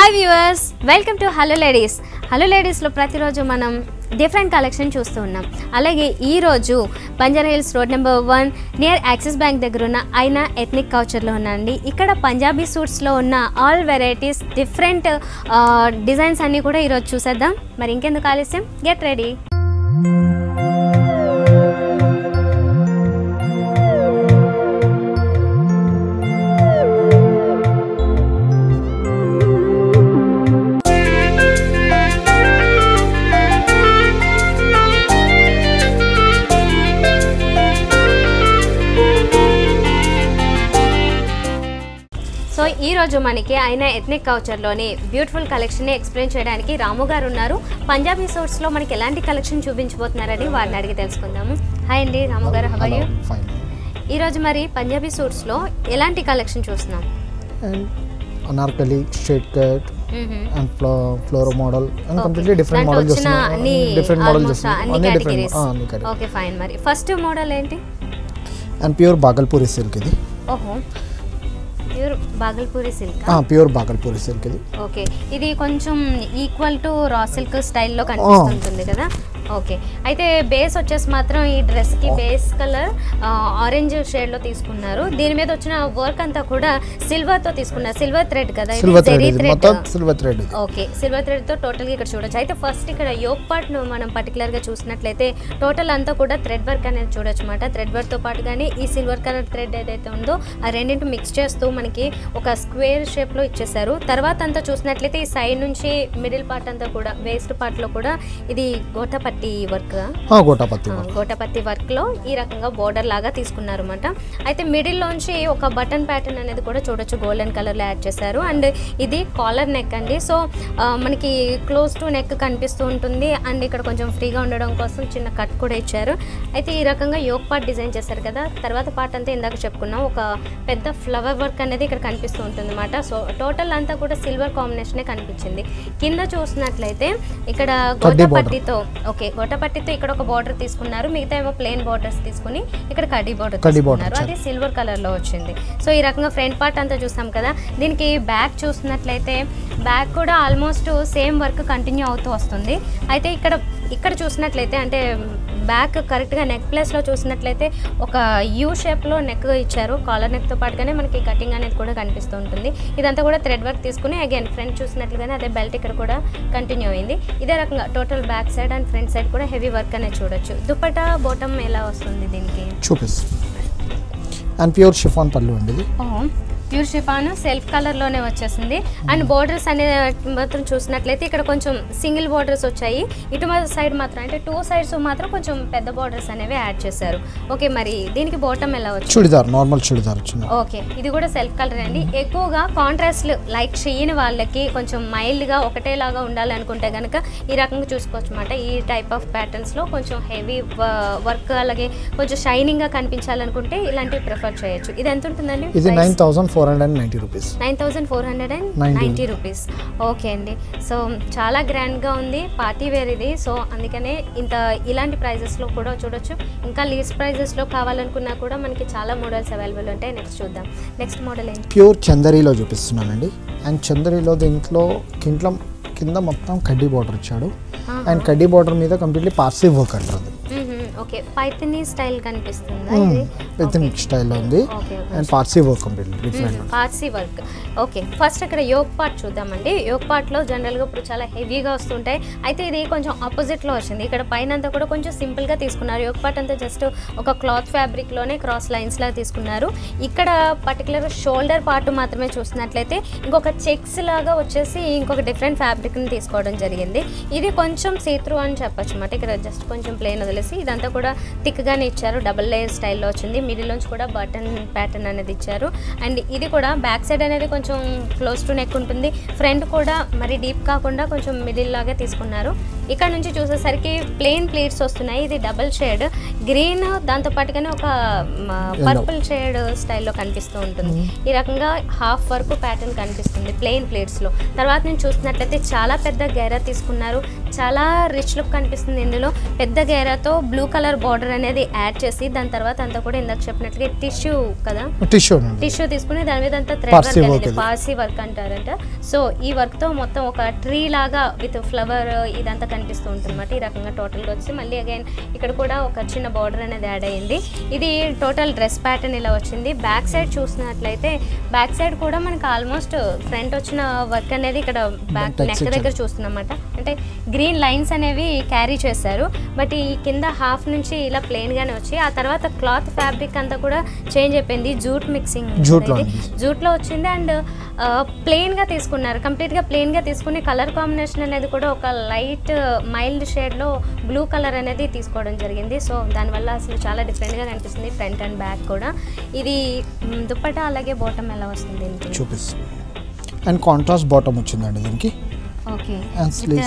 Hi viewers, welcome to hello ladies. Hello లేడీస్లో ప్రతిరోజు మనం డిఫరెంట్ కలెక్షన్ చూస్తూ ఉన్నాం. అలాగే ఈరోజు Banjara hills road number 1 near Axis bank దగ్గర ఉన్న ఐనా ఎథ్నిక్ కల్చర్లో ఉన్నాండి. ఇక్కడ పంజాబీ సూట్స్లో ఉన్న ఆల్ వెరైటీస్ డిఫరెంట్ డిజైన్స్ అన్నీ కూడా ఈరోజు చూసేద్దాం. మరి ఇంకెందుకు ఆలస్యం, గెట్ రెడీ. సో ఈరోజు మనకి ఐనా ఎథ్నిక్ కల్చర్లోని బ్యూటిఫుల్ కలెక్షన్ని ఎక్స్ప్లెయిన్ చేయడానికి రాము గారు ఉన్నారు. పంజాబీ సూట్స్లో మనకి ఎలాంటి కలెక్షన్ చూపించబోతున్నారని వారిని అడిగి తెలుసుకుందాము. హాయ్ అండి రాము గారు, హౌ ఆర్ యు? ఈరోజు మరి పంజాబీ సూట్స్లో ఎలాంటి కలెక్షన్ చూస్తున్నాం? Anarkali, straight cut and ఫ్లోరో model and completely different model చూస్తున్నాం. డిఫరెంట్ మోడల్ చూస్తున్నాం, అన్ని డిఫరెంట్. Okay fine. మరి ఫస్ట్ మోడల్ ఏంటి? అండ్ ప్యూర్ బాగల్పూరి సిల్క్ ఇది. ఓహో, pure Bhagalpuri silk. Pure Bhagalpuri silk ఇది. ఓకే, ఇది కొంచెం ఈక్వల్ టు రా సిల్క్ స్టైల్లో కనిపిస్తుంటుంది కదా. ఓకే, అయితే బేస్ వచ్చేసి మాత్రం ఈ డ్రెస్కి బేస్ కలర్ ఆరెంజ్ షేడ్లో తీసుకున్నారు. దీని మీద వచ్చిన వర్క్ అంతా కూడా సిల్వర్తో తీసుకున్నారు. సిల్వర్ థ్రెడ్ కదా, సిల్వర్ థ్రెడ్. ఓకే, సిల్వర్ థ్రెడ్తో టోటల్గా ఇక్కడ చూడొచ్చు. అయితే ఫస్ట్ ఇక్కడ యోక్ పార్ట్ను మనం పర్టికులర్గా చూసినట్లయితే టోటల్ అంతా కూడా థ్రెడ్ వర్క్ అనేది చూడొచ్చు అన్నమాట. థ్రెడ్ వర్క్తో పాటు కానీ ఈ సిల్వర్ కలర్ థ్రెడ్ ఏదైతే ఉందో ఆ రెండింటి మిక్స్ చేస్తూ మనకి ఒక స్క్వేర్ షేప్లో ఇచ్చేసారు. తర్వాత అంతా చూసినట్లయితే ఈ సైడ్ నుంచి మిడిల్ పార్ట్ అంతా కూడా వేస్ట్ పార్ట్లో కూడా ఇది గోటపట్టి వర్క్, గోటపత్తి వర్క్ లో ఈ రకంగా బోర్డర్ లాగా తీసుకున్నారు అన్నమాట. అయితే మిడిల్ లోంచి ఒక బటన్ ప్యాటర్న్ అనేది కూడా చూడొచ్చు, గోల్డెన్ కలర్ లో యాడ్ చేశారు. అండ్ ఇది కాలర్ నెక్ అండి. సో మనకి క్లోజ్ టు నెక్ కనిపిస్తూ ఉంటుంది. అండ్ ఇక్కడ కొంచెం ఫ్రీగా ఉండడం కోసం చిన్న కట్ కూడా ఇచ్చారు. అయితే ఈ రకంగా యోక్ పార్ట్ డిజైన్ చేశారు కదా. తర్వాత పార్ట్ అంతా ఇందాక చెప్పుకున్నాం, ఒక పెద్ద ఫ్లవర్ వర్క్ అనేది ఇక్కడ కనిపిస్తూ ఉంటుంది అన్నమాట. సో టోటల్ అంతా కూడా సిల్వర్ కాంబినేషనే కనిపించింది. కింద చూసినట్లయితే ఇక్కడ గోటపట్టితో, ఓకే గోటపట్టితో ఇక్కడ ఒక బార్డర్ తీసుకున్నారు. మిగతా ఏమో ప్లెయిన్ బార్డర్స్ తీసుకుని ఇక్కడ కడ్డీ బార్డర్ తీసుకున్నారు. అది సిల్వర్ కలర్ లో వచ్చింది. సో ఈ రకంగా ఫ్రంట్ పార్ట్ అంతా చూస్తాం కదా. దీనికి బ్యాక్ చూసినట్లయితే బ్యాక్ కూడా ఆల్మోస్ట్ సేమ్ వర్క్ కంటిన్యూ అవుతూ వస్తుంది. అయితే ఇక్కడ చూసినట్లయితే అంటే బ్యాక్ కరెక్ట్గా నెక్ ప్లేస్లో చూసినట్లయితే ఒక యూ షేప్లో నెక్ ఇచ్చారు. కాలర్ నెక్తో పాటుగానే మనకి కటింగ్ అనేది కూడా కనిపిస్తూ ఉంటుంది. ఇదంతా కూడా థ్రెడ్ వర్క్ తీసుకుని అగైన్ ఫ్రంట్ చూసినట్లుగానే అదే బెల్ట్ ఇక్కడ కూడా కంటిన్యూ అయింది. ఇదే రకంగా total back side and front side కూడా హెవీ వర్క్ అనేది చూడొచ్చు. దుపట్టా బాటమ్ ఎలా వస్తుంది దీనికి చూపిస్తుంది. అండ్ ప్యూర్ షిఫాన్ పళ్ళు అండి. ప్యూర్ షిఫాన్ సెల్ఫ్ కలర్లోనే వచ్చేసింది. అండ్ బోర్డర్స్ అనేది మాత్రం చూసినట్లయితే ఇక్కడ కొంచెం సింగిల్ బోర్డర్స్ వచ్చాయి. ఇటు సైడ్ మాత్రం అంటే 2 సైడ్స్ మాత్రం కొంచెం పెద్ద బోర్డర్స్ అనేవి యాడ్ చేశారు. ఓకే, మరి దీనికి బాటమ్ ఎలా వచ్చింది? చుడిదార్, నార్మల్ చుడిదార్ వచ్చింది. ఓకే, ఇది కూడా సెల్ఫ్ కలర్ అండి. ఎక్కువగా కాంట్రాస్ట్ లైక్ చేయని వాళ్ళకి కొంచెం మైల్డ్గా ఒకటేలాగా ఉండాలనుకుంటే కనుక ఈ రకంగా చూసుకోవచ్చు అన్నమాట. ఈ టైప్ ఆఫ్ ప్యాటర్న్స్లో కొంచెం హెవీ వర్క్ అలాగే కొంచెం షైనింగ్గా కనిపించాలనుకుంటే ఇలాంటివి ప్రిఫర్ చేయొచ్చు. ఇది ఎంత ఉంటుందండి? ఇది 9,490 రూపీస్. 9,490 రూపీస్. ఓకే అండి. సో చాలా గ్రాండ్గా ఉంది, పార్టీ వేర్ ఇది. సో అందుకనే ఇలాంటి ప్రైజెస్లో కూడా చూడొచ్చు. ఇంకా లీస్ట్ ప్రైజెస్లో కావాలనుకున్నా కూడా మనకి చాలా మోడల్స్ అవైలబుల్ ఉంటాయి. నెక్స్ట్ చూద్దాం. నెక్స్ట్ మోడల్ ఏంటి? ప్యూర్ చందరీలో చూపిస్తున్నానండి. అండ్ చందరీలో దీంట్లో కింద మొత్తం కడ్డీ బార్డర్ ఇచ్చాడు. అండ్ కడ్డీ బార్డర్ మీద కంప్లీట్లీ పార్సీ వర్క్ అంటారు. ఓకే, పైథనీ స్టైల్ కనిపిస్తుందా? ఎథనిక్ స్టైల్లో ఉంది. And Parsi work completely different. Parsi work. Okay, first ఇక్కడ యోక్ పార్ట్ చూద్దామండి. యోక్ పార్ట్లో జనరల్గా ఇప్పుడు చాలా హెవీగా వస్తుంటాయి. అయితే ఇది కొంచెం ఆపోజిట్లో వచ్చింది. ఇక్కడ పైన అంతా కూడా కొంచెం సింపుల్గా తీసుకున్నారు. యోక్ పార్ట్ అంతా జస్ట్ ఒక క్లాత్ ఫ్యాబ్రిక్లోనే క్రాస్ లైన్స్ లాగా తీసుకున్నారు. ఇక్కడ పర్టికులర్ షోల్డర్ పార్ట్ మాత్రమే చూసినట్లయితే ఇంకొక చెక్స్ లాగా వచ్చేసి ఇంకొక డిఫరెంట్ ఫ్యాబ్రిక్ని తీసుకోవడం జరిగింది. ఇది కొంచెం సీత్రూ అని చెప్పచ్చు అన్నమాట. ఇక్కడ జస్ట్ కొంచెం ప్లెయిన్ వదిలేసి ఇదంతా కూడా థిక్గానే ఇచ్చారు. డబుల్ లేయర్ స్టైల్లో వచ్చింది. మిడిల్ నుంచి కూడా బటన్ ప్యాటర్న్ అనేది ఇచ్చారు. అండ్ ఇది కూడా బ్యాక్ సైడ్ అనేది కొంచెం క్లోజ్ టు నెక్ ఉంటుంది. ఫ్రంట్ కూడా మరి డీప్ కాకుండా కొంచెం మిడిల్ లాగా తీసుకున్నారు. ఇక్కడ నుంచి చూసేసరికి ప్లెయిన్ ప్లీట్స్ వస్తున్నాయి. ఇది డబుల్ షేడ్ గ్రీన్, దాంతో పాటుగానే ఒక పర్పుల్ షేడ్ స్టైల్లో కనిపిస్తూ ఉంటుంది. ఈ రకంగా హాఫ్ వరకు ప్యాటర్న్ కనిపిస్తుంది ప్లెయిన్ ప్లీట్స్లో. తర్వాత నేను చూసినట్లయితే చాలా పెద్ద గేరా తీసుకున్నారు, చాలా రిచ్ లుక్ కనిపిస్తుంది. ఇందులో పెద్ద గేరాతో బ్లూ కలర్ బార్డర్ అనేది యాడ్ చేసి దాని తర్వాత అంతా కూడా ఇందాక చెప్పినట్లుగా టిష్యూ కదా, టిష్యూ తీసుకుని దాని మీద అంతా థ్రెడ్ వర్క్ అనేది పార్సీ వర్క్ అంటారంట. సో ఈ వర్క్తో మొత్తం ఒక ట్రీ లాగా విత్ ఫ్లవర్ ఇదంతా కనిపిస్తూ ఉంటుంది అన్నమాట. ఈ రకంగా టోటల్గా వచ్చి మళ్ళీ అగైన్ ఇక్కడ కూడా ఒక చిన్న బార్డర్ అనేది యాడ్ అయ్యింది. ఇది టోటల్ డ్రెస్ ప్యాటర్న్ ఇలా వచ్చింది. బ్యాక్ సైడ్ చూసినట్లయితే బ్యాక్ సైడ్ కూడా మనకి ఆల్మోస్ట్ ఫ్రంట్ వచ్చిన వర్క్ అనేది ఇక్కడ బ్యాక్ నెక్ దగ్గర చూస్తున్నమాట. అంటే గ్రీన్ లైన్స్ అనేవి క్యారీ చేశారు. బట్ ఈ కింద హాఫ్ నుంచి ఇలా ప్లెయిన్గానే వచ్చి ఆ తర్వాత క్లాత్ ఫ్యాబ్రిక్ అంతా కూడా చేంజ్ అయిపోయింది. జూట్ మిక్సింగ్ జూట్లో వచ్చింది అండ్ ప్లెయిన్గా తీసుకున్నారు. కంప్లీట్గా ప్లెయిన్గా తీసుకుని కలర్ కాంబినేషన్ అనేది కూడా ఒక లైట్ మైల్డ్ షేడ్లో బ్లూ కలర్ అనేది తీసుకోవడం జరిగింది. సో దానివల్ల అసలు చాలా డిఫరెంట్గా కనిపిస్తుంది ఫ్రంట్ అండ్ బ్యాక్ కూడా. ఇది దుప్పటా అలాగే బాటమ్ ఎలా వస్తుంది చూపిస్తుంది. అండ్ కాంట్రాస్ట్ బాటమ్ వచ్చిందండి దీనికి. ఓకే,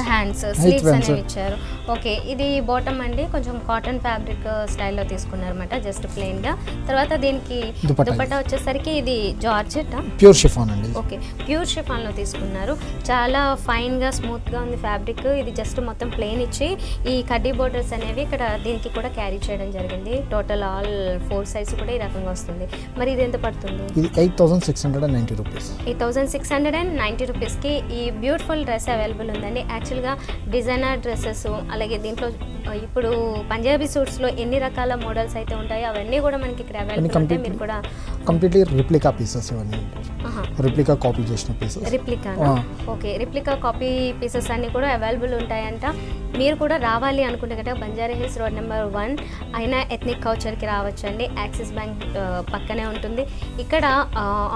హ్యాండ్స్ స్లీవ్స్ అనేవి ఇచ్చారు. ఓకే, ఇది బాటమ్ అండి, కొంచెం కాటన్ ఫ్యాబ్రిక్ స్టైల్లో తీసుకున్నారు అనమాట, జస్ట్ ప్లెయిన్గా. తర్వాత దీనికి దుపట్టా వచ్చేసరికి ఇది జార్జెట్ ప్యూర్ షిఫాన్ అండి. ఓకే, ప్యూర్ షిఫాన్లో తీసుకున్నారు. చాలా ఫైన్గా స్మూత్గా ఉంది ఫ్యాబ్రిక్. ఇది జస్ట్ మొత్తం ప్లెయిన్ ఇచ్చి ఈ కడ్డీ బోర్డర్స్ అనేవి ఇక్కడ దీనికి కూడా క్యారీ చేయడం జరిగింది. టోటల్ ఆల్ 4 సైజ్ కూడా ఈ రకంగా వస్తుంది. మరి ఇది ఎంత పడుతుంది? ఇది 8690 రూపీస్. 8690 రూపీస్కి ఈ బ్యూటిఫుల్ డ్రెస్ అవైలబుల్ ఉందండి. యాక్చువల్గా డిజైనర్ డ్రెస్సెస్ అలాగే దీంట్లో ఇప్పుడు పంజాబీ సూట్స్లో ఎన్ని రకాల మోడల్స్ అయితే ఉంటాయో అవన్నీ కూడా మనకి ఇక్కడ అవైలబుల్ ఉంటాయి. మీరు కూడా కంప్లీట్లీ రిప్లికా పీసెస్ ఇవన్నీ రిప్లికా కాపీ చేసిన pieces. Replica okay, replica copy pieces అన్నీ కూడా అవైలబుల్ ఉంటాయంట. మీరు కూడా రావాలి అనుకుంటే కనుక బంజారా హిల్స్ రోడ్ నెంబర్ 1 అయినా ఎథ్నిక్ కల్చర్కి రావచ్చు అండి. యాక్సిస్ బ్యాంక్ పక్కనే ఉంటుంది. ఇక్కడ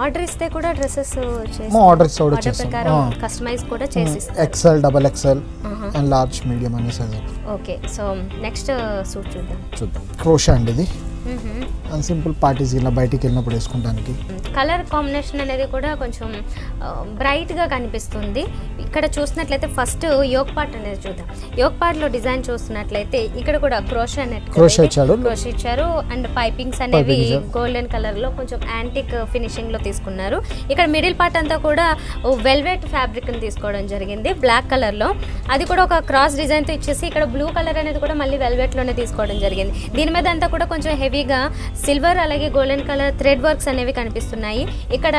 ఆర్డర్ ఇస్తే కూడా డ్రెస్సెస్ ఆర్డర్ ప్రకారం కస్టమైజ్ కూడా చేసి XL, XXL and large, medium అనే size. Okay, so next suit చూద్దాం. క్రోషా అండి ఇది. అండ్ సింపుల్ పార్టీస్ ఇలా బయటికి వెళ్ళినప్పుడు వేసుకుంటానికి. కలర్ కాంబినేషన్ అనేది కూడా కొంచెం బ్రైట్గా కనిపిస్తుంది. ఇక్కడ చూసినట్లయితే ఫస్ట్ యోక్ పార్ట్ అనేది చూద్దాం. యోక్ పార్ట్లో డిజైన్ చూస్తున్నట్లయితే ఇక్కడ కూడా క్రోషా ఇచ్చారు అండ్ పైపింగ్స్ అనేవి గోల్డెన్ కలర్లో కొంచెం యాంటిక్ ఫినిషింగ్లో తీసుకున్నారు. ఇక్కడ మిడిల్ పార్ట్ అంతా కూడా వెల్వెట్ ఫ్యాబ్రిక్ని తీసుకోవడం జరిగింది బ్లాక్ కలర్లో. అది కూడా ఒక క్రాస్ డిజైన్తో ఇచ్చేసి ఇక్కడ బ్లూ కలర్ అనేది కూడా మళ్ళీ వెల్వెట్లోనే తీసుకోవడం జరిగింది. దీని మీద అంతా కూడా కొంచెం హెవీగా సిల్వర్ అలాగే గోల్డెన్ కలర్ థ్రెడ్ వర్క్స్ అనేవి కనిపిస్తున్నాయి. ఇక్కడ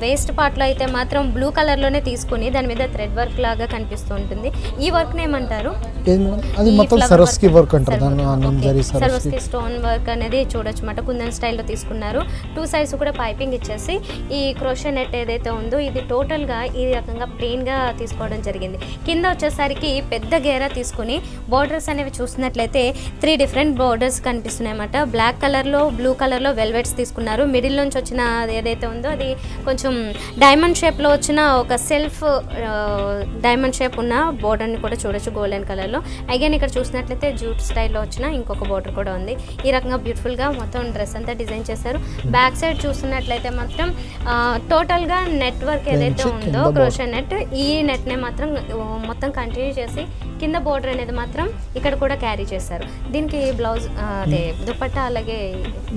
వేస్ట్ పార్ట్లో అయితే మాత్రం బ్లూ కలర్లోనే తీసుకుని దాని మీద థ్రెడ్ వర్క్ లాగా కనిపిస్తూ ఉంటుంది. ఈ వర్క్ ఏమంటారు? సర్వస్కి స్టోన్ వర్క్ అనేది చూడొచ్చు మాట. కుందన్ స్టైల్లో తీసుకున్నారు. 2 సైడ్స్ కూడా పైపింగ్ ఇచ్చేసి ఈ క్రోషా నెట్ ఏదైతే ఉందో ఇది టోటల్గా ఈ రకంగా ప్లెయిన్గా తీసుకోవడం జరిగింది. కింద వచ్చేసరికి పెద్ద గేరా తీసుకుని బోర్డర్స్ అనేవి చూసినట్లయితే 3 డిఫరెంట్ బోర్డర్స్ కనిపిస్తున్నాయి అన్నమాట. బ్లాక్ కలర్లో బ్లూ కలర్లో వెల్వెట్స్ తీసుకున్నారు. మిడిల్ నుంచి వచ్చిన ఏదైతే ఉందో అది కొంచెం డైమండ్ షేప్లో వచ్చిన ఒక సెల్ఫ్ డైమండ్ షేప్ ఉన్న బోర్డర్ని కూడా చూడొచ్చు గోల్డెన్ కలర్లో. అగైన్ ఇక్కడ చూసినట్లయితే జూట్ స్టైల్లో వచ్చిన ఇంకొక బోర్డర్ కూడా ఉంది. ఈ రకంగా బ్యూటిఫుల్గా మొత్తం డ్రెస్ అంతా డిజైన్ చేశారు. బ్యాక్ సైడ్ చూస్తున్నట్లయితే మాత్రం టోటల్గా నెట్వర్క్ ఏదైతే ఉందో క్రోషా నెట్, ఈ నెట్నే మాత్రం మొత్తం కంటిన్యూ చేసి కింద బోర్డర్ అనేది మాత్రం ఇక్కడ కూడా క్యారీ చేశారు. దీనికి బ్లౌజ్ అదే దుపట్టా అలాగే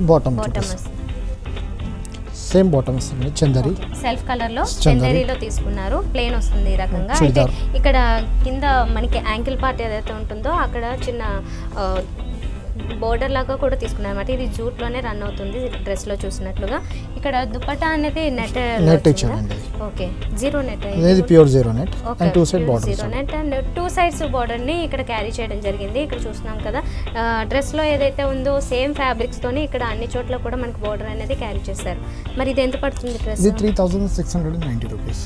బాటమ్ సేమ్ బాటమ్ వస్తుంది. చందరి సెల్ఫ్ కలర్ లో చందరిలో తీసుకున్నారు. ప్లేన్ వస్తుంది ఈ రకంగా. అయితే ఇక్కడ కింద మనకి యాంకిల్ పార్ట్ ఏదైతే ఉంటుందో అక్కడ చిన్న బోర్డర్ లాగా కూడా తీసుకున్నారు అన్నమాట. ఇది జూట్ లోనే రన్ అవుతుంది డ్రెస్ లో చూసినట్లుగా. ఇక్కడ దుపట్టా అనేది నెట్ ఇచ్చారండి. ఓకే, జీరో నెట్, ఇది pure zero net and 2 side border, zero net and 2 sides border ని ఇక్కడ క్యారీ చేయడం జరిగింది. ఇక్కడ చూస్తున్నాం కదా డ్రెస్ లో ఏదైతే ఉందో సేమ్ ఫ్యాబ్రిక్స్ తోని ఇక్కడ అన్ని చోట్ల కూడా మనకి బోర్డర్ అనేది క్యారీ చేశారు. మరి ఇది ఎంత పడుతుంది డ్రెస్? ఇది 3690 రూపీస్.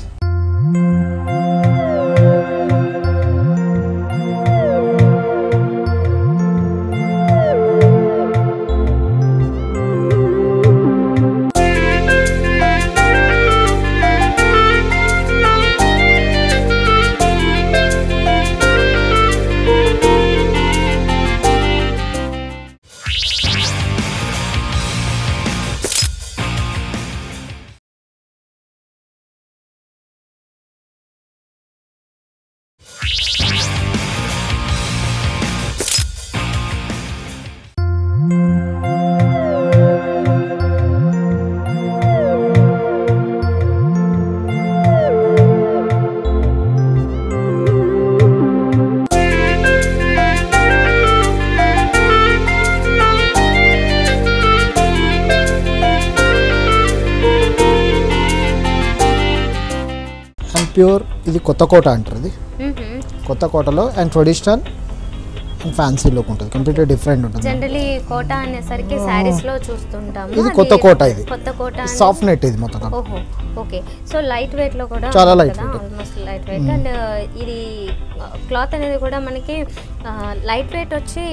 ప్యూర్ ఇది కొత్త కోట అంటారు. ఇది కొత్త కోటలో and traditional and fancy look ఉంటుంది, కంప్లీట్లీ డిఫరెంట్ ఉంటుంది. జనరల్లీ కోట అనేసరికి సారీస్ లో చూస్తుంటాము. ఇది కొత్త కోట, ఇది కొత్త కోట సాఫ్ట్ నెట్ ఇది మొత్తం. ఓహో ఓకే. సో లైట్ వెయిట్ లో కూడా చాలా light weight, almost light weight. And ఇది క్లాత్ అనేది కూడా మనకి లైట్ వెయిట్ వచ్చి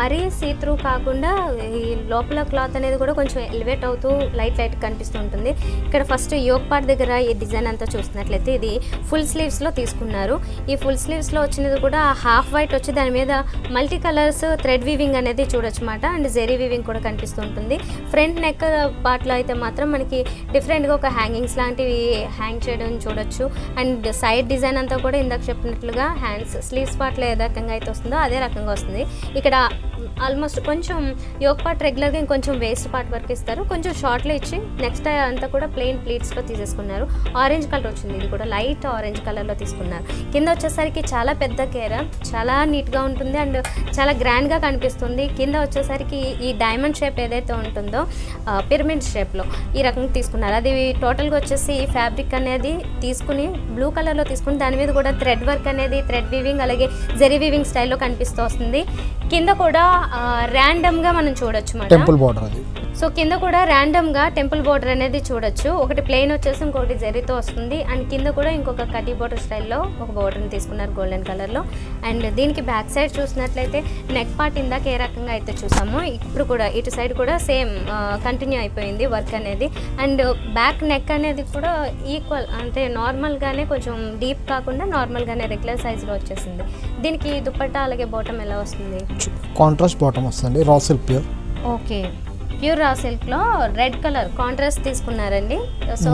మరీ సీత్రూ కాకుండా ఈ లోపల క్లాత్ అనేది కూడా కొంచెం ఎలివేట్ అవుతూ లైట్ లైట్ కనిపిస్తూ ఉంటుంది. ఇక్కడ ఫస్ట్ యోక్ పార్ట్ దగ్గర ఈ డిజైన్ అంతా చూసినట్లయితే ఇది ఫుల్ స్లీవ్స్లో తీసుకున్నారు. ఈ ఫుల్ స్లీవ్స్లో వచ్చినది కూడా హాఫ్ వైట్ వచ్చి దాని మీద మల్టీ కలర్స్ థ్రెడ్ వీవింగ్ అనేది చూడొచ్చు అన్నమాట. అండ్ జెరీ వీవింగ్ కూడా కనిపిస్తూ ఉంటుంది. ఫ్రంట్ నెక్ పార్ట్లో అయితే మాత్రం మనకి డిఫరెంట్గా ఒక హ్యాంగింగ్స్ లాంటివి హ్యాంగ్ చేయడం చూడొచ్చు. అండ్ సైడ్ డిజైన్ అంతా కూడా ఇందాక చెప్పినట్లుగా హ్యాండ్స్ స్లీవ్స్ పార్ట్లో ఏ రకంగా అయితే వస్తుందో అదే రకంగా వస్తుంది. ఇక్కడ ఆల్మోస్ట్ కొంచెం యోక్ పార్ట్ రెగ్యులర్గా ఇంకొంచెం వేస్ట్ పార్ట్ వరకు ఇస్తారు, కొంచెం షార్ట్లో ఇచ్చి నెక్స్ట్ అంతా కూడా ప్లెయిన్ ప్లీట్స్లో తీసేసుకున్నారు. ఆరెంజ్ కలర్ వచ్చింది, ఇది కూడా లైట్ ఆరెంజ్ కలర్లో తీసుకున్నారు. కింద వచ్చేసరికి చాలా పెద్ద కేర, చాలా నీట్గా ఉంటుంది అండ్ చాలా గ్రాండ్గా కనిపిస్తుంది. కింద వచ్చేసరికి ఈ డైమండ్ షేప్ ఏదైతే ఉంటుందో పిరమిడ్ షేప్లో ఈ రకంగా తీసుకున్నారు. అది టోటల్గా వచ్చేసి ఫ్యాబ్రిక్ అనేది తీసుకుని బ్లూ కలర్లో తీసుకుని దాని మీద కూడా థ్రెడ్ వర్క్ అనేది థ్రెడ్ వీవింగ్ అలాగే జెరీ వీవింగ్ స్టైల్లో కనిపిస్తూ వస్తుంది. కింద కూడా ర్యాండమ్గా మనం చూడొచ్చు మాట టెంపుల్ బోర్డర్ అది. సో కింద కూడా ర్యాండమ్గా టెంపుల్ బోర్డర్ అనేది చూడొచ్చు. ఒకటి ప్లెయిన్ వచ్చేసి ఇంకొకటి జెరీతో వస్తుంది. అండ్ కింద కూడా ఇంకొక కడ్డీ బోర్డర్ స్టైల్లో ఒక బోర్డర్ని తీసుకున్నారు గోల్డెన్ కలర్లో. అండ్ దీనికి బ్యాక్ సైడ్ చూసినట్లయితే నెక్ పార్ట్ ఇందాక ఏ రకంగా అయితే చూసామో ఇప్పుడు కూడా ఇటు సైడ్ కూడా సేమ్ కంటిన్యూ అయిపోయింది వర్క్ అనేది. అండ్ బ్యాక్ నెక్ అనేది కూడా ఈక్వల్, అంటే నార్మల్గానే కొంచెం డీప్ కాకుండా నార్మల్గానే రెగ్యులర్ సైజులో వచ్చేసింది. దీనికి దుపట్టా అలాగే బాటమ్ ఎలా వస్తుంది? కాంట్రాస్ట్ బాటమ్ వస్తుంది, raw silk pure. Okay, pure raw సిల్క్లో రెడ్ కలర్ కాంట్రాస్ట్ తీసుకున్నారండి. సో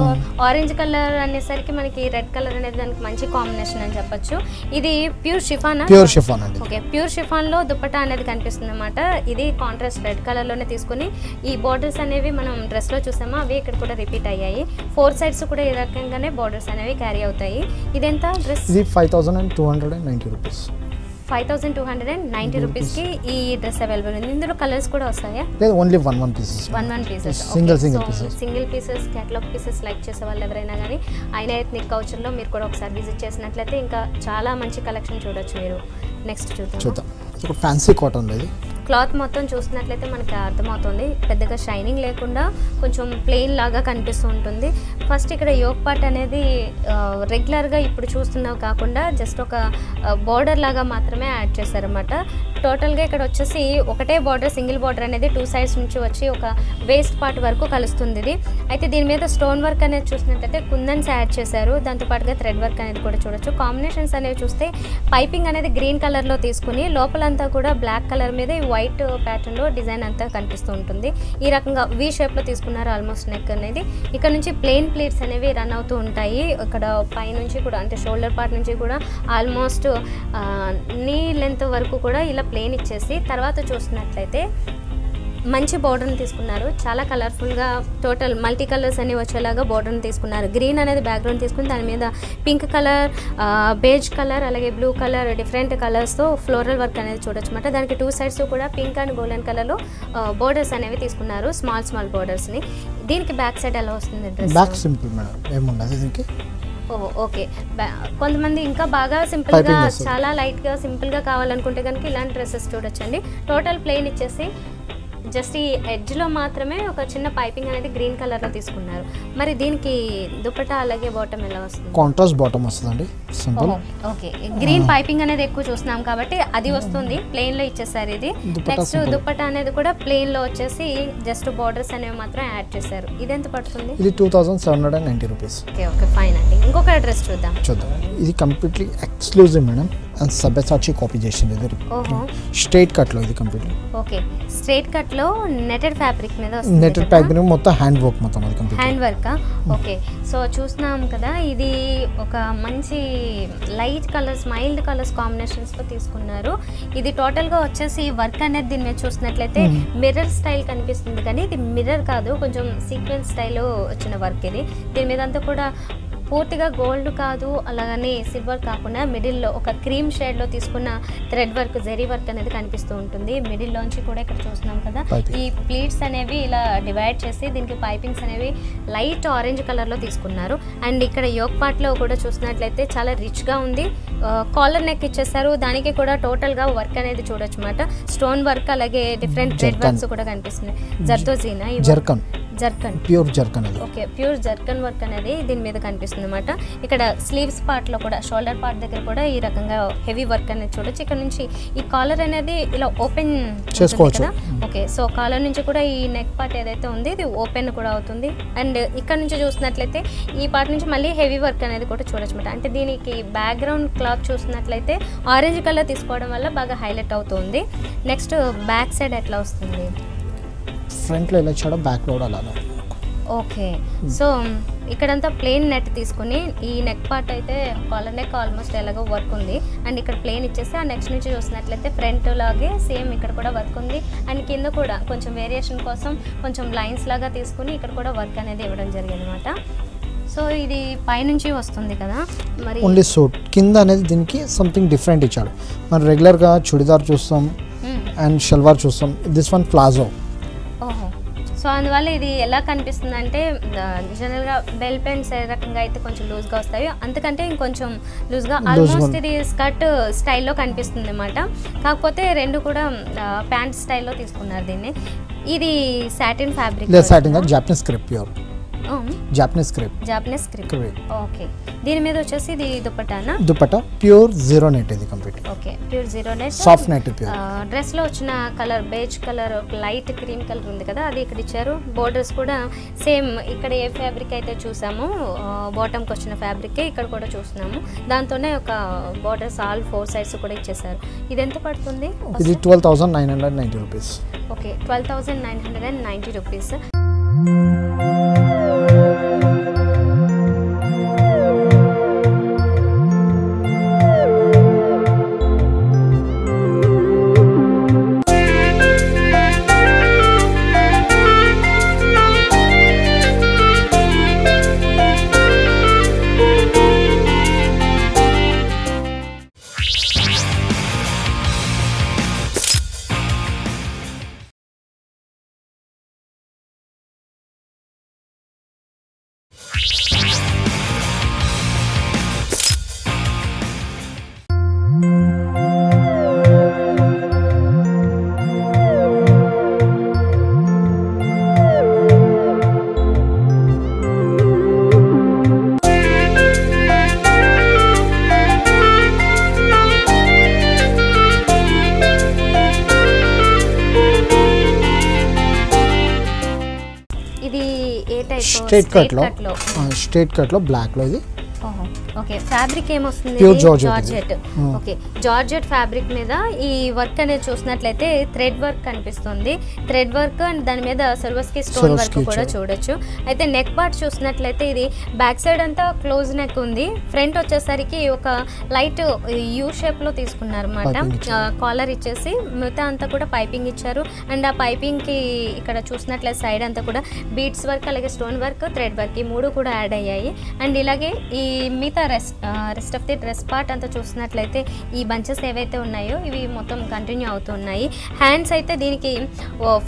ఆరెంజ్ కలర్ అనేసరికి మనకి రెడ్ కలర్ అనేది దానికి మంచి కాంబినేషన్ అని చెప్పొచ్చు. ఇది ప్యూర్ షిఫాన్, ప్యూర్ షిఫాన్ అండి. ఓకే, ప్యూర్ షిఫాన్లో దుపట్టా అనేది కనిపిస్తుంది అన్నమాట. ఇది కాంట్రాస్ట్ రెడ్ కలర్లోనే తీసుకుని ఈ బార్డర్స్ అనేవి మనం డ్రెస్లో చూసామో అవి ఇక్కడ కూడా రిపీట్ అయ్యాయి. 4 సైడ్స్ కూడా ఈ రకంగానే బార్డర్స్ అనేవి క్యారీ అవుతాయి. ఇదెంత డ్రెస్? ఇది 5290 రూపీస్. 5290 రూపీస్కి ఈ డ్రెస్ అవైలబుల్ ఉంది. ఇందులో కలర్స్ కూడా వస్తాయా? లేదు, only one pieces. One pieces, single pieces catalogue pieces like చేసే వాళ్ళు ఎవరైనా కానీ అయినా ఎథ్నిక్ కల్చర్లో మీరు కూడా ఒకసారి విజిట్ చేసినట్లయితే ఇంకా చాలా మంచి కలెక్షన్ చూడొచ్చు మీరు. నెక్స్ట్ చూద్దాం. ఫ్యాన్సీ కాటన్ లేదు. క్లాత్ మొత్తం చూసినట్లయితే మనకి అర్థమవుతుంది, పెద్దగా షైనింగ్ లేకుండా కొంచెం ప్లెయిన్ లాగా కనిపిస్తూ ఉంటుంది. ఫస్ట్ ఇక్కడ యోక్ పార్ట్ అనేది రెగ్యులర్గా ఇప్పుడు చూస్తున్నవి కాకుండా జస్ట్ ఒక బార్డర్ లాగా మాత్రమే యాడ్ చేశారన్నమాట. టోటల్గా ఇక్కడ వచ్చేసి ఒకటే బార్డర్, సింగిల్ బార్డర్ అనేది 2 సైడ్స్ నుంచి వచ్చి ఒక వేస్ట్ పార్ట్ వరకు కలుస్తుంది ఇది. అయితే దీని మీద స్టోన్ వర్క్ అనేది చూసినట్లయితే కుందన్స్ యాడ్ చేశారు, దాంతోపాటుగా థ్రెడ్ వర్క్ అనేది కూడా చూడొచ్చు. కాంబినేషన్స్ అనేవి చూస్తే పైపింగ్ అనేది గ్రీన్ కలర్లో తీసుకుని లోపలంతా కూడా బ్లాక్ కలర్ మీద వైట్ ప్యాటర్న్లో డిజైన్ అంతా కనిపిస్తూ ఉంటుంది. ఈ రకంగా వి షేప్లో తీసుకున్నారు ఆల్మోస్ట్ నెక్ అనేది. ఇక్కడ నుంచి ప్లెయిన్ ప్లీట్స్ అనేవి రన్ అవుతూ ఉంటాయి. ఇక్కడ పైనుంచి కూడా అంటే షోల్డర్ పార్ట్ నుంచి కూడా ఆల్మోస్ట్ నీ లెంత్ వరకు కూడా ఇలా ప్లెయిన్ ఇచ్చేసి తర్వాత చూసినట్లయితే మంచి బోర్డర్ని తీసుకున్నారు. చాలా కలర్ఫుల్గా టోటల్ మల్టీ కలర్స్ అనేవి వచ్చేలాగా బోర్డర్ని తీసుకున్నారు. గ్రీన్ అనేది బ్యాక్గ్రౌండ్ తీసుకుని దాని మీద పింక్ కలర్, బేజ్ కలర్ అలాగే బ్లూ కలర్ డిఫరెంట్ కలర్స్తో ఫ్లోరల్ వర్క్ అనేది చూడొచ్చు అన్నమాట. దానికి 2 సైడ్స్ కూడా పింక్ అండ్ గోల్డెన్ కలర్లో బోర్డర్స్ అనేవి తీసుకున్నారు, స్మాల్ బోర్డర్స్ని. దీనికి బ్యాక్ సైడ్ ఎలా వస్తుంది డ్రెస్? బ్యాక్ సింపుల్ మేడం, ఏముండదు దీనికి. ఓకే, కొంతమంది ఇంకా బాగా సింపుల్గా చాలా లైట్గా సింపుల్గా కావాలనుకుంటే కనుక ఇలాంటి డ్రెస్సెస్ చూడొచ్చండి. టోటల్ ప్లెయిన్ ఇచ్చేసి జస్ట్ ఈ ఎడ్జ్లో మాత్రమే ఒక చిన్న పైపింగ్ అనేది గ్రీన్ కలర్లో తీసుకున్నారు. మరి దీనికి దుపట్టా అలాగే బాటమ్ ఎలా వస్తుంది? కాంట్రాస్ట్ బాటమ్ వస్తుందండి, సింపుల్. ఓకే, గ్రీన్ పైపింగ్ అనేది ఎక్కువ చూస్తున్నాం కాబట్టి అది వస్తుంది, ప్లెయిన్లో ఇచ్చేసారు ఇది. నెక్స్ట్ దుపట్టా అనేది కూడా ప్లెయిన్లో వచ్చేసి జస్ట్ బార్డర్స్ అనేవి మాత్రం యాడ్ చేశారు. ఇది ఎంత పడుతుంది? ఇది 2790 రూపీస్. ఓకే ఫైన్ అండి. ఇంకొక డ్రెస్ చూద్దాం. ఇది completely exclusive madam and Sabyasachi copy చేసింది. ఇది స్ట్రైట్ కట్లో, ఇది కంప్లీట్లీ ఓకే స్ట్రైట్ కట్లో నెటెడ్ ఫ్యాబ్రిక్ మీద వస్తుంది. నెటెడ్ ఫ్యాబ్రిక్ మొత్తం హ్యాండ్ వర్క్, మొత్తం అది complete hand work. Okay, so చూస్తున్నాం కదా, ఇది ఒక మంచి లైట్ కలర్స్ మైల్డ్ కలర్స్ కాంబినేషన్స్తో తీసుకున్నారు. ఇది టోటల్గా వచ్చేసి వర్క్ అనేది దీని మీద చూసినట్లయితే మిర్రర్ స్టైల్ కనిపిస్తుంది, కానీ ఇది మిర్రర్ కాదు, కొంచెం సీక్వెన్స్ స్టైల్ వచ్చిన వర్క్ ఇది. దీని మీద అంతా కూడా పూర్తిగా గోల్డ్ కాదు, అలాగని సిల్వర్ కాకుండా మిడిల్లో ఒక క్రీమ్ షేడ్లో తీసుకున్న థ్రెడ్ వర్క్, జెరీ వర్క్ అనేది కనిపిస్తూ ఉంటుంది. మిడిల్లోంచి కూడా ఇక్కడ చూస్తున్నాం కదా, ఈ ప్లీట్స్ అనేవి ఇలా డివైడ్ చేసి దీనికి పైపింగ్స్ అనేవి లైట్ ఆరెంజ్ కలర్లో తీసుకున్నారు. అండ్ ఇక్కడ యోక్ పార్ట్లో కూడా చూసినట్లయితే చాలా రిచ్గా ఉంది. కాలర్ నెక్ ఇచ్చేసారు, దానికి కూడా టోటల్గా వర్క్ అనేది చూడొచ్చు అన్నమాట. స్టోన్ వర్క్ అలాగే డిఫరెంట్ థ్రెడ్ వర్క్స్ కూడా కనిపిస్తున్నాయి. జర్దోజీనా, zircon pure zircon. Okay, pure zircon work అనేది దీని మీద కనిపిస్తుంది అన్నమాట. ఇక్కడ స్లీవ్స్ పార్ట్లో కూడా, షోల్డర్ పార్ట్ దగ్గర కూడా ఈ రకంగా హెవీ వర్క్ అనేది చూడొచ్చు. ఇక్కడ నుంచి ఈ కాలర్ అనేది ఇలా ఓపెన్ చేసుకోవచ్చు కదా. ఓకే, సో కాలర్ నుంచి కూడా ఈ నెక్ పార్ట్ ఏదైతే ఉంది ఇది ఓపెన్ కూడా అవుతుంది. అండ్ ఇక్కడ నుంచి చూసినట్లయితే ఈ పార్ట్ నుంచి మళ్ళీ హెవీ వర్క్ అనేది కూడా చూడొచ్చు అన్నమాట. అంటే దీనికి బ్యాక్గ్రౌండ్ క్లాత్ చూసినట్లయితే ఆరెంజ్ కలర్ తీసుకోవడం వల్ల బాగా హైలైట్ అవుతుంది. నెక్స్ట్ బ్యాక్ సైడ్ ఎట్లా వస్తుంది? ఫ్రంట్లో ఎలా ఇచ్చాడో బ్యాక్ లో అలానే. ఓకే, సో ఇక్కడంతా ప్లెయిన్ నెట్ తీసుకుని ఈ నెక్ పార్ట్ అయితే కాలర్ నెక్ ఆల్మోస్ట్ ఎలాగో వర్క్ ఉంది. అండ్ ఇక్కడ ప్లెయిన్ ఇచ్చేసి ఆ నెక్స్ట్ నుంచి చూసినట్లయితే ఫ్రంట్ లాగే సేమ్ ఇక్కడ కూడా వర్క్ ఉంది. అండ్ కింద కూడా కొంచెం వేరియేషన్ కోసం కొంచెం లైన్స్ లాగా తీసుకుని ఇక్కడ కూడా వర్క్ అనేది ఇవ్వడం జరిగింది అనమాట. సో ఇది పైనుంచి వస్తుంది కదా, మరి ఓన్లీ సూట్ కింద అనేది దీనికి సంథింగ్ డిఫరెంట్ ఇచ్చాడు. మనం రెగ్యులర్గా చుడిదార్ చూస్తాం అండ్ షల్వార్ చూస్తాం, దిస్ వన్ ప్లాజో. ఓహో, సో అందువల్ల ఇది ఎలా కనిపిస్తుంది అంటే జనరల్గా బెల్ పెయింట్స్ ఏ రకంగా అయితే కొంచెం లూజ్గా వస్తాయి, అంతకంటే ఇంకొంచెం లూజ్గా ఆల్మోస్ట్ ఇది స్కర్ట్ స్టైల్లో కనిపిస్తుంది అన్నమాట. కాకపోతే రెండు కూడా ప్యాంట్ స్టైల్లో తీసుకున్నారు దీన్ని. ఇది satin fabric, Japanese crepe, pure Japanese crepe. Okay, దీని మీద వచ్చేసి ఇది దుపట్టానా? దుపట్టా ప్యూర్ జీరో నెట్ ఇది complete. Okay, pure zero net, soft net pure. డ్రెస్లో వచ్చిన colour beige colour, light cream colour ఉంది కదా, అది ఇక్కడ ఇచ్చారు. బోర్డర్స్ కూడా సేమ్ ఇక్కడ ఏ ఫ్యాబ్రిక్ అయితే చూసామో బాటమ్కి వచ్చిన ఫ్యాబ్రికే ఇక్కడ కూడా చూస్తున్నాము. దాంతోనే ఒక బోర్డర్స్ ఆల్ 4 సైడ్స్ కూడా ఇచ్చేసారు. ఇది ఎంత పడుతుంది? ఇది 12,990 rupees. Okay, 12,990 rupees. Straight cut లో బ్లాక్ లో ఇది. ఓకే, ఫ్యాబ్రిక్ ఏమొస్తుంది? జార్జెట్. ఓకే, జార్జెట్ ఫ్యాబ్రిక్ మీద ఈ వర్క్ అనేది చూసినట్లయితే థ్రెడ్ వర్క్ కనిపిస్తుంది. థ్రెడ్ వర్క్ అండ్ దాని మీద సర్వస్కి స్టోన్ వర్క్ కూడా చూడొచ్చు. అయితే నెక్ పార్ట్ చూసినట్లయితే ఇది బ్యాక్ సైడ్ అంతా క్లోజ్ నెక్ ఉంది. ఫ్రంట్ వచ్చేసరికి ఒక లైట్ యూ షేప్ లో తీసుకున్నారు అన్నమాట. కాలర్ ఇచ్చేసి మిగతా అంతా కూడా పైపింగ్ ఇచ్చారు. అండ్ ఆ పైపింగ్ కి ఇక్కడ చూసినట్లయితే సైడ్ అంతా కూడా బీడ్స్ వర్క్ అలాగే స్టోన్ వర్క్, థ్రెడ్ వర్క్ ఈ 3 కూడా యాడ్ అయ్యాయి. అండ్ ఇలాగే ఈ మిగతా rest of the dress part అంతా చూసినట్లయితే ఈ బంచెస్ ఏవైతే ఉన్నాయో ఇవి మొత్తం కంటిన్యూ అవుతున్నాయి. హ్యాండ్స్ అయితే దీనికి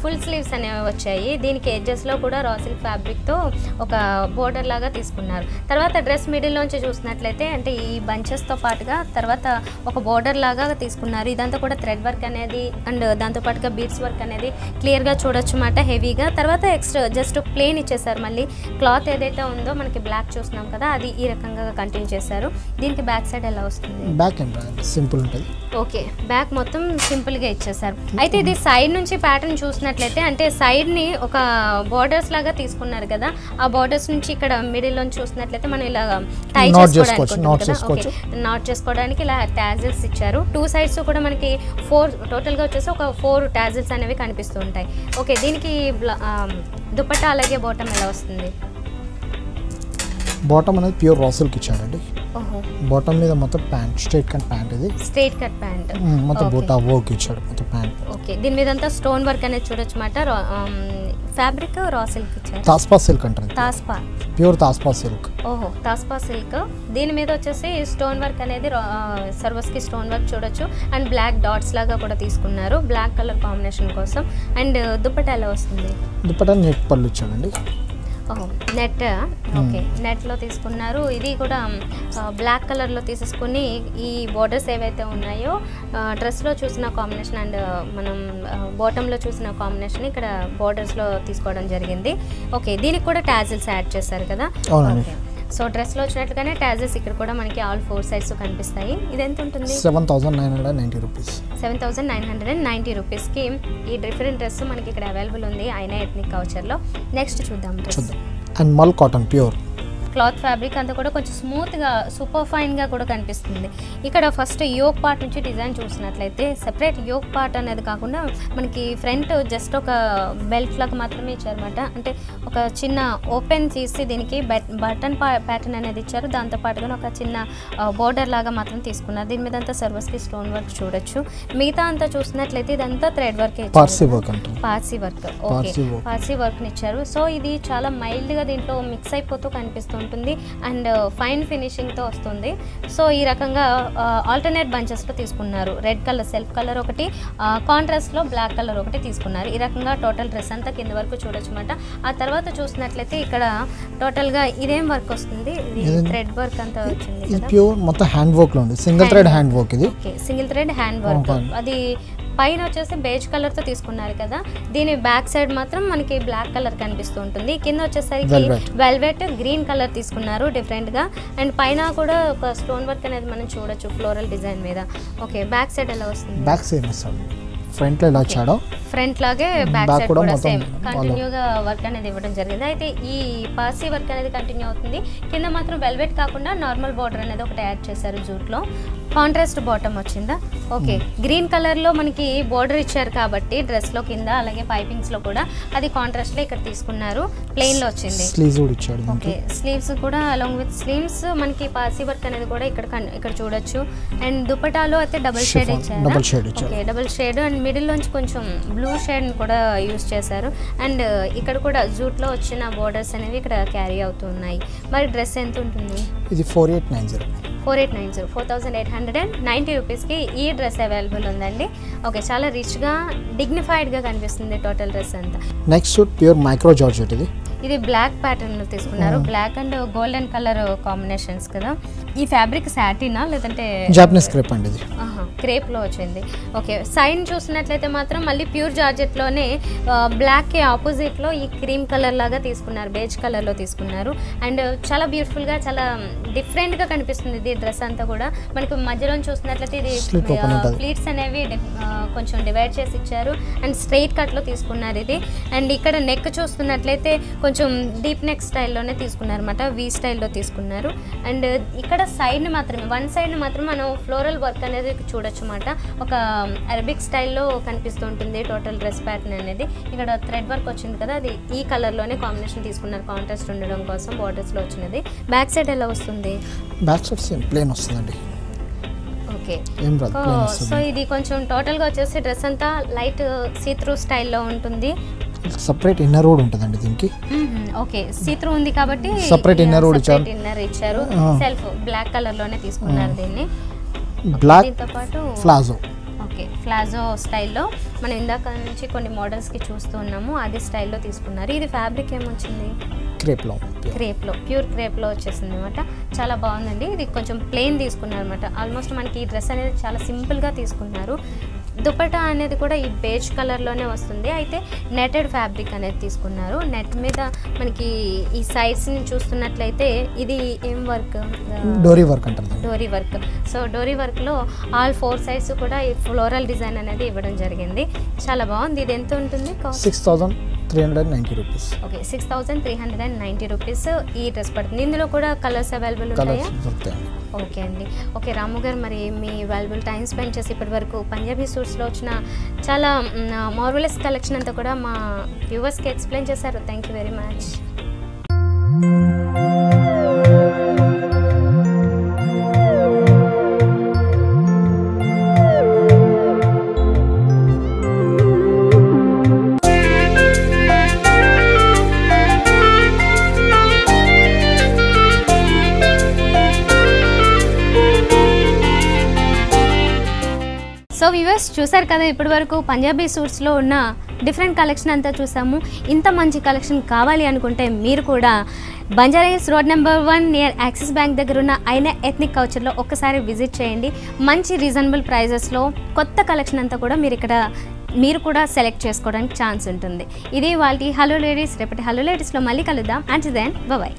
ఫుల్ స్లీవ్స్ అనేవి వచ్చాయి. దీనికి ఎడ్జెస్లో కూడా రా సిల్క్ ఫ్యాబ్రిక్తో ఒక బోర్డర్ లాగా తీసుకున్నారు. తర్వాత డ్రెస్ మిడిల్లోంచి చూసినట్లయితే అంటే ఈ బంచెస్తో పాటుగా తర్వాత ఒక బోర్డర్ లాగా తీసుకున్నారు. ఇదంతా కూడా థ్రెడ్ వర్క్ అనేది అండ్ దాంతోపాటుగా బీడ్స్ వర్క్ అనేది క్లియర్గా చూడొచ్చు అన్నమాట, హెవీగా. తర్వాత ఎక్స్ట్రా జస్ట్ ప్లేన్ ఇచ్చేసారు. మళ్ళీ క్లాత్ ఏదైతే ఉందో మనకి బ్లాక్ చూస్తున్నాం కదా, అది ఈ రకంగా కంటిన్యూ చేశారు. దీనికి బ్యాక్ సైడ్ ఎలా వస్తుంది? బ్యాక్ సింపుల్ ఉంటుంది. ఓకే, బ్యాక్ మొత్తం సింపుల్ గా ఇచ్చేసారు. అయితే ఇది సైడ్ నుంచి ప్యాటర్న్ చూసినట్లయితే అంటే సైడ్ ని ఒక బోర్డర్స్ లాగా తీసుకున్నారు కదా, ఆ బోర్డర్స్ నుంచి ఇక్కడ మిడిల్ లో చూసినట్లయితే మనం ఇలా టై చేసుకోవడానికి నాట్ చేసుకోవడానికి ఇలా టాజిల్స్ ఇచ్చారు. 2 సైడ్స్ కూడా మనకి 4 టోటల్ గా వచ్చేసి ఒక 4 టాజిల్స్ అనేవి కనిపిస్తూ ఉంటాయి. ఓకే, దీనికి దుపట్టా అలాగే బాటమ్ ఎలా వస్తుంది? బాటమ్ అనేది ప్యూర్ రా సిల్క్ ఇచ్చాడండి. బాటమ్ మీద మొత్తం ప్యాంట్, స్ట్రైట్ కట్ ప్యాంట్, ఇది స్ట్రైట్ కట్ ప్యాంట్ మొత్తం బూటా వర్క్ ఇచ్చాడు మొత్తం ప్యాంట్. ఓకే, దీని మీద అంతా స్టోన్ వర్క్ అనేది చూడొచ్చు అన్నమాట. ఫ్యాబ్రిక్ రా సిల్క్ ఇచ్చారు. తాస్పా సిల్క్ అంటారు. తాస్పా, ప్యూర్ తాస్పా సిల్క్. ఓహో తాస్పా సిల్క్. దీని మీద వచ్చేసి స్టోన్ వర్క్ అనేది సర్వస్కి స్టోన్ వర్క్ చూడొచ్చు. అండ్ బ్లాక్ డాట్స్ లాగా కూడా తీసుకున్నారు బ్లాక్ కలర్ కాంబినేషన్ కోసం. అండ్ దుపట్టా ఎలా వస్తుంది? దుపట్టా నెట్ పళ్ళు ఇచ్చాడండి. ఓహో నెట్, ఓకే నెట్లో తీసుకున్నారు. ఇది కూడా బ్లాక్ కలర్లో తీసేసుకుని ఈ బోర్డర్స్ ఏవైతే ఉన్నాయో డ్రెస్లో చూసిన కాంబినేషన్ అండ్ మనం బాటంలో చూసిన కాంబినేషన్ ఇక్కడ బోర్డర్స్లో తీసుకోవడం జరిగింది. ఓకే దీనికి కూడా టాజిల్స్ యాడ్ చేశారు కదా. ఓకే సో డ్రెస్లో వచ్చినట్లుగానే టాజిల్స్ ఇక్కడ కూడా మనకి ఆల్ 4 సైడ్స్ కనిపిస్తాయి. ఇది ఎంత ఉంటుంది? 7,990 రూపీస్. 7,990 రూపీస్కి ఈ డిఫరెంట్ డ్రెస్ మనకి ఇక్కడ అవైలబుల్ ఉంది ఐనా ఎథ్నిక్ కౌచర్లో. నెక్స్ట్ చూద్దాం డ్రెస్. అండ్ మల్ కాటన్ ప్యూర్ క్లాత్ ఫ్యాబ్రిక్ అంతా కూడా కొంచెం స్మూత్గా సూపర్ ఫైన్గా కూడా కనిపిస్తుంది. ఇక్కడ ఫస్ట్ యోక్ పార్ట్ నుంచి డిజైన్ చూసినట్లయితే సెపరేట్ యోక్ పార్ట్ అనేది కాకుండా మనకి ఫ్రంట్ జస్ట్ ఒక బెల్ట్ లాగా మాత్రమే ఇచ్చారన్నమాట. అంటే ఒక చిన్న ఓపెన్ చేసి దీనికి బటన్ ప్యాటర్న్ అనేది ఇచ్చారు. దాంతోపాటుగా ఒక చిన్న బోర్డర్ లాగా మాత్రం తీసుకున్నారు. దీని మీద అంతా సర్వస్కి స్టోన్ వర్క్ చూడొచ్చు. మిగతా అంతా చూసినట్లయితే ఇదంతా థ్రెడ్ వర్క్ ఇచ్చారు. పార్సీ వర్క్, ఓకే పార్సీ వర్క్ని ఇచ్చారు. సో ఇది చాలా మైల్డ్గా దీంట్లో మిక్స్ అయిపోతూ కనిపిస్తుంది ఉంటుంది అండ్ ఫైన్ ఫినిషింగ్తో వస్తుంది. సో ఈ రకంగా ఆల్టర్నేట్ బంచెస్లో తీసుకున్నారు. రెడ్ కలర్ సెల్ఫ్ కలర్ ఒకటి, కాంట్రాస్ట్లో బ్లాక్ కలర్ ఒకటి తీసుకున్నారు. ఈ రకంగా టోటల్ డ్రెస్ అంతా కింద వరకు చూడొచ్చు అన్నమాట. ఆ తర్వాత చూసినట్లయితే ఇక్కడ టోటల్గా ఇదేం వర్క్ వస్తుంది? ఇది థ్రెడ్ వర్క్ అంతా వచ్చింది కదా. ప్యూర్ మొత్తం హ్యాండ్ వర్క్ లో ఉంది. సింగిల్ థ్రెడ్ హ్యాండ్ వర్క్ ఇది. Okay single thread hand work. అది పైన వచ్చేసి బేజ్ కలర్తో తీసుకున్నారు కదా. దీని బ్యాక్ సైడ్ మాత్రం మనకి బ్లాక్ కలర్ కనిపిస్తూ ఉంటుంది. కింద వచ్చేసరికి వెల్వెట్ గ్రీన్ కలర్ తీసుకున్నారు డిఫరెంట్గా. అండ్ పైన కూడా ఒక స్టోన్ వర్క్ అనేది మనం చూడొచ్చు ఫ్లోరల్ డిజైన్ మీద. ఓకే బ్యాక్ సైడ్ ఎలా వస్తుంది? బ్యాక్ సైడ్ వస్తుంది. ఫ్రంట్ లో ఎలా వచ్చాడో ఫ్రంట్ లాగే బ్యాక్ సైడ్ కూడా సేమ్ కంటిన్యూగా వర్క్ అనేది ఇవ్వడం జరిగింది. అయితే ఈ పార్సీ వర్క్ అనేది కంటిన్యూ అవుతుంది. కింద మాత్రం వెల్వెట్ కాకుండా నార్మల్ బార్డర్ అనేది ఒకటి యాడ్ చేశారు జూట్లో. కాంట్రాస్ట్ బాటమ్ వచ్చిందా. ఓకే గ్రీన్ కలర్లో మనకి బార్డర్ ఇచ్చారు కాబట్టి డ్రెస్లో కింద అలాగే పైపింగ్స్లో కూడా అది కాంట్రాస్ట్లో ఇక్కడ తీసుకున్నారు. ప్లెయిన్లో వచ్చింది. ఓకే స్లీవ్స్ కూడా అలాంగ్ విత్ స్లీవ్స్ మనకి పార్సీ వర్క్ అనేది కూడా ఇక్కడ చూడొచ్చు. అండ్ దుపటాలో అయితే డబుల్ షేడ్ ఇచ్చారు. ఓకే డబుల్ షేడ్ అండ్ మిడిల్లోంచి కొంచెం బ్లూ షేడ్ కూడా యూస్ చేశారు. అండ్ ఇక్కడ కూడా జూట్లో వచ్చిన బోర్డర్స్ అనేవి ఇక్కడ క్యారీ అవుతున్నాయి. మరి డ్రెస్ ఎంత ఉంటుంది? ఇది 4890. 4,890 రూపీస్కి ఈ డ్రెస్ అవైలబుల్ ఉందండి. ఓకే చాలా రిచ్గా డిగ్నిఫైడ్గా కనిపిస్తుంది టోటల్ డ్రెస్ అంతా. Next pure micro georgette. ఇది బ్లాక్ ప్యాటర్న్ తీసుకున్నారు. Black and golden colour combinations కదా. ఈ ఫ్యాబ్రిక్ సాటినా లేదంటే జాపనీస్ క్రేప్ అండి? ఇది క్రేప్లో వచ్చింది. ఓకే సైడ్ చూసినట్లయితే మాత్రం మళ్ళీ ప్యూర్ జార్జెట్లోనే బ్లాక్కి ఆపోజిట్లో ఈ క్రీమ్ కలర్ లాగా తీసుకున్నారు. బేజ్ కలర్లో తీసుకున్నారు. అండ్ చాలా బ్యూటిఫుల్గా చాలా డిఫరెంట్గా కనిపిస్తుంది ఇది డ్రెస్ అంతా కూడా. మనకు మధ్యలో చూసినట్లయితే ఇది ప్లీట్స్ అనేవి కొంచెం డివైడ్ చేసి ఇచ్చారు. అండ్ స్ట్రైట్ కట్లో తీసుకున్నారు ఇది. అండ్ ఇక్కడ నెక్ చూస్తున్నట్లయితే కొంచెం డీప్ నెక్ స్టైల్లోనే తీసుకున్నారు అనమాట. వి స్టైల్లో తీసుకున్నారు. అండ్ ఇక్కడ సైడ్ని మాత్రమే వన్ సైడ్ని మాత్రం మనం ఫ్లోరల్ వర్క్ అనేది చూడొచ్చు అన్నమాట. ఒక అరబిక్ స్టైల్లో కనిపిస్తూ ఉంటుంది టోటల్ డ్రెస్ ప్యాటర్న్ అనేది. ఇక్కడ థ్రెడ్ వర్క్ వచ్చింది కదా అది ఈ కలర్లోనే కాంబినేషన్ తీసుకున్నారు కాంట్రాస్ట్ ఉండడం కోసం బార్డర్స్లో వచ్చినది. బ్యాక్ సైడ్ ఎలా వస్తుంది? బ్యాక్ సైడ్ సేమ్ ప్లెయిన్ వస్తుందండి. ఓకే సో ఇది కొంచెం టోటల్గా వచ్చేసి డ్రెస్ అంతా లైట్ సీ త్రూ స్టైల్లో ఉంటుంది. సెపరేట్ ఇన్నర్ కూడా ఉంటుందండి దీనికి. ఓకే సీ త్రూ ఉంది కాబట్టి సెపరేట్ ఇన్నర్ ఇచ్చారు. సెల్ఫ్ బ్లాక్ కలర్లోనే తీసుకున్నారు దీన్ని. బ్లాక్ దీంతో పాటు ప్లాజో. ఓకే ప్లాజో స్టైల్లో మనం ఇందాక నుంచి కొన్ని మోడల్స్కి చూస్తూ ఉన్నాము. అది స్టైల్లో తీసుకున్నారు. ఇది ఫ్యాబ్రిక్ ఏమొచ్చింది? క్రేప్లో ప్యూర్ క్రేప్లో వచ్చేసింది అనమాట. చాలా బాగుందండి. ఇది కొంచెం ప్లెయిన్ తీసుకున్నారు అనమాట. ఆల్మోస్ట్ మనకి ఈ డ్రెస్ అనేది చాలా సింపుల్గా తీసుకున్నారు. దుపట్టా అనేది కూడా ఈ బేజ్ కలర్లోనే వస్తుంది. అయితే నెటెడ్ ఫ్యాబ్రిక్ అనేది తీసుకున్నారు. నెట్ మీద మనకి ఈ సైడ్స్ని చూస్తున్నట్లయితే ఇది ఏం వర్క్? డోరీ వర్క్ అంటారు. డోరీ వర్క్. సో డోరీ వర్క్లో ఆల్ 4 సైడ్స్ కూడా ఈ ఫ్లోరల్ డిజైన్ అనేది ఇవ్వడం జరిగింది. చాలా బాగుంది. ఇది ఎంత ఉంటుంది? 6,390 రూపీస్. ఓకే 6,390 రూపీస్ ఈ డ్రెస్ పడుతుంది. ఇందులో కూడా కలర్స్ అవైలబుల్ ఉంటాయా? ఓకే అండి. ఓకే రాము గారు మరి మీ వాల్యుబుల్ టైం స్పెండ్ చేసి ఇప్పటి వరకు పంజాబీ సూట్స్లో వచ్చిన చాలా మార్వెలస్ కలెక్షన్ అంతా కూడా మా వ్యూవర్స్కి ఎక్స్ప్లెయిన్ చేశారు. Thank you very much. Viewers చూసారు కదా, ఇప్పటి వరకు పంజాబీ సూట్స్లో ఉన్న డిఫరెంట్ కలెక్షన్ అంతా చూసాము. ఇంత మంచి కలెక్షన్ కావాలి అనుకుంటే మీరు కూడా Banjara Hills road number 1 near Axis bank దగ్గర ఉన్న ఐనా ఎథ్నిక్ కల్చర్లో ఒక్కసారి విజిట్ చేయండి. మంచి రీజనబుల్ ప్రైజెస్లో కొత్త కలెక్షన్ అంతా కూడా మీరు కూడా సెలెక్ట్ చేసుకోవడానికి ఛాన్స్ ఉంటుంది. ఇది వాళ్ళ హలో లేడీస్. రేపటి హలో లేడీస్లో మళ్ళీ కలుద్దాం. And then bye.